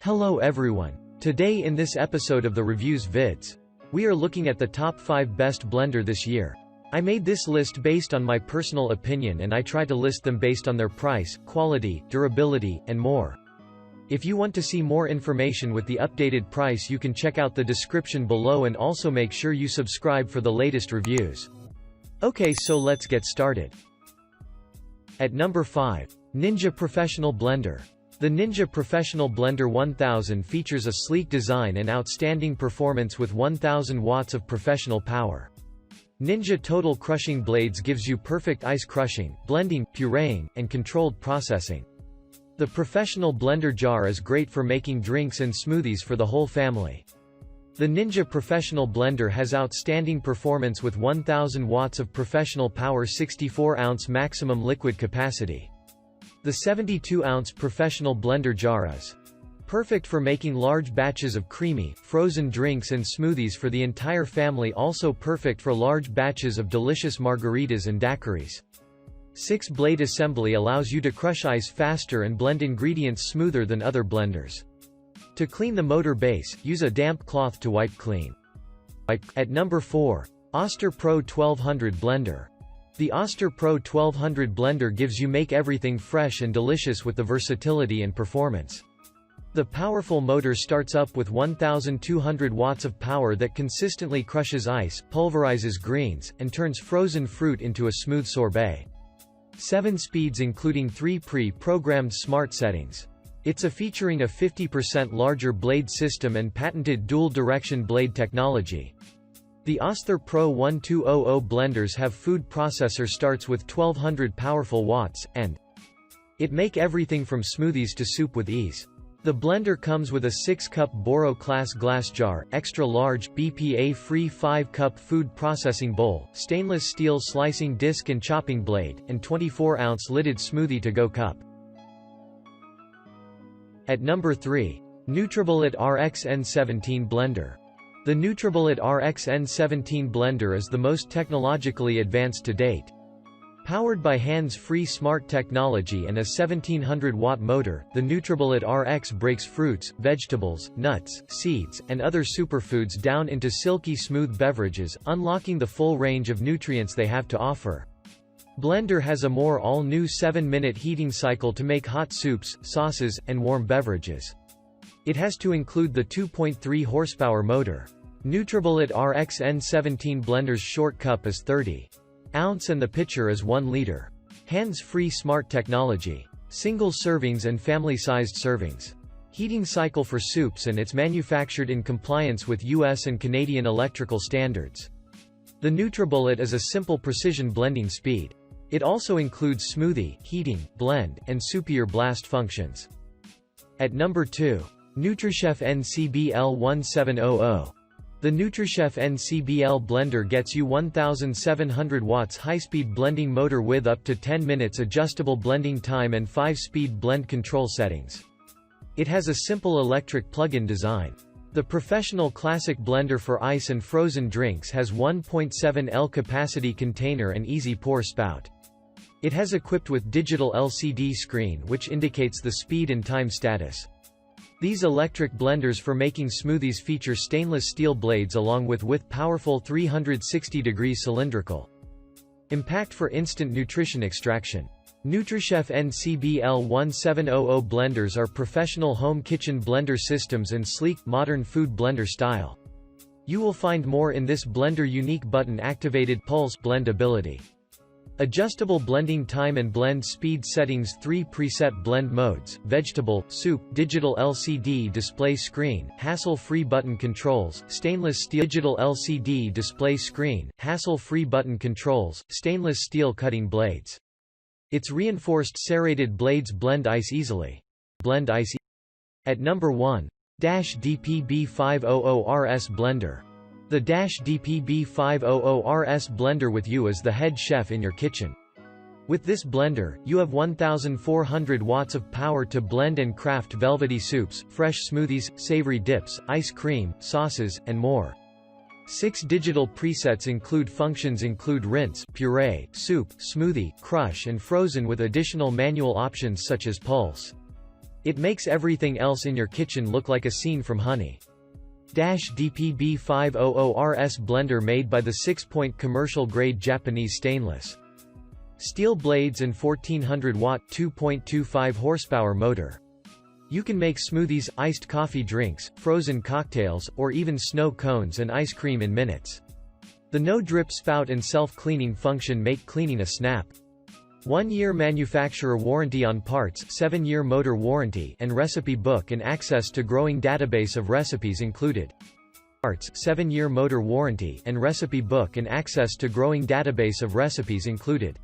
Hello everyone. Today in this episode of the ReviewsVidz, we are looking at the top 5 best blender this year. I made this list based on my personal opinion and I try to list them based on their price, quality, durability, and more. If you want to see more information with the updated price, you can check out the description below and also make sure you subscribe for the latest reviews. Okay, so let's get started. At number 5. Ninja Professional Blender. The Ninja Professional Blender 1000 features a sleek design and outstanding performance with 1000 watts of professional power. Ninja Total Crushing Blades gives you perfect ice crushing, blending, pureeing, and controlled processing. The professional blender jar is great for making drinks and smoothies for the whole family. The Ninja Professional Blender has outstanding performance with 1000 watts of professional power, 64-ounce maximum liquid capacity. The 72-ounce professional blender jar is perfect for making large batches of creamy, frozen drinks and smoothies for the entire family, also perfect for large batches of delicious margaritas and daiquiris. 6-blade assembly allows you to crush ice faster and blend ingredients smoother than other blenders. To clean the motor base, use a damp cloth to wipe clean. At number 4. Oster Pro 1200 Blender. The Oster Pro 1200 blender gives you make everything fresh and delicious with the versatility and performance. The powerful motor starts up with 1200 watts of power that consistently crushes ice, pulverizes greens, and turns frozen fruit into a smooth sorbet. 7 speeds including 3 pre-programmed smart settings. It's featuring a 50% larger blade system and patented dual-direction blade technology. The Oster Pro 1200 blenders have food processor starts with 1200 powerful watts, and it make everything from smoothies to soup with ease. The blender comes with a 6-cup Boro class glass jar, extra large, BPA-free 5-cup food processing bowl, stainless steel slicing disc and chopping blade, and 24-ounce lidded smoothie to-go cup. At number 3. NutriBullet RX N17 Blender. The NutriBullet RX N17 blender is the most technologically advanced to date. Powered by hands-free smart technology and a 1700-watt motor, the NutriBullet RX breaks fruits, vegetables, nuts, seeds, and other superfoods down into silky smooth beverages, unlocking the full range of nutrients they have to offer. Blender has a more all-new 7-minute heating cycle to make hot soups, sauces, and warm beverages. It has to include the 2.3 horsepower motor. NutriBullet RX N17 blender's short cup is 30 ounce and the pitcher is 1 liter. Hands-free smart technology. Single servings and family-sized servings. Heating cycle for soups, and it's manufactured in compliance with US and Canadian electrical standards. The NutriBullet is a simple precision blending speed. It also includes smoothie, heating, blend, and soupier blast functions. At number 2. NutriChef NCBL 1700. The NutriChef NCBL blender gets you 1700 watts high-speed blending motor with up to 10 minutes adjustable blending time and 5-speed blend control settings. It has a simple electric plug-in design. The professional classic blender for ice and frozen drinks has 1.7 L capacity container and easy pour spout. It has equipped with digital LCD screen which indicates the speed and time status. These electric blenders for making smoothies feature stainless steel blades along with powerful 360-degree cylindrical impact for instant nutrition extraction. NutriChef NCBL 1700 blenders are professional home kitchen blender systems and sleek, modern food blender style. You will find more in this blender unique button-activated pulse blend ability. Adjustable blending time and blend speed settings, 3 preset blend modes, vegetable, soup, digital LCD display screen, hassle-free button controls, stainless steel digital LCD display screen, hassle-free button controls, stainless steel cutting blades. Its reinforced serrated blades blend ice easily. At number 1. DPB 500RS Blender. The DPB 500RS blender with you as the head chef in your kitchen. With this blender, you have 1400 watts of power to blend and craft velvety soups, fresh smoothies, savory dips, ice cream, sauces, and more. 6 digital presets include rinse, puree, soup, smoothie, crush and frozen, with additional manual options such as pulse. It makes everything else in your kitchen look like a scene from Honey. DPB500RS blender made by the 6-point commercial-grade Japanese stainless steel blades and 1400-watt 2.25 horsepower motor. You can make smoothies, iced coffee drinks, frozen cocktails, or even snow cones and ice cream in minutes. The no-drip spout and self-cleaning function make cleaning a snap. 1-year manufacturer warranty on parts, 7-year motor warranty, and recipe book and access to growing database of recipes included. Parts, 7-year motor warranty, and recipe book and access to growing database of recipes included.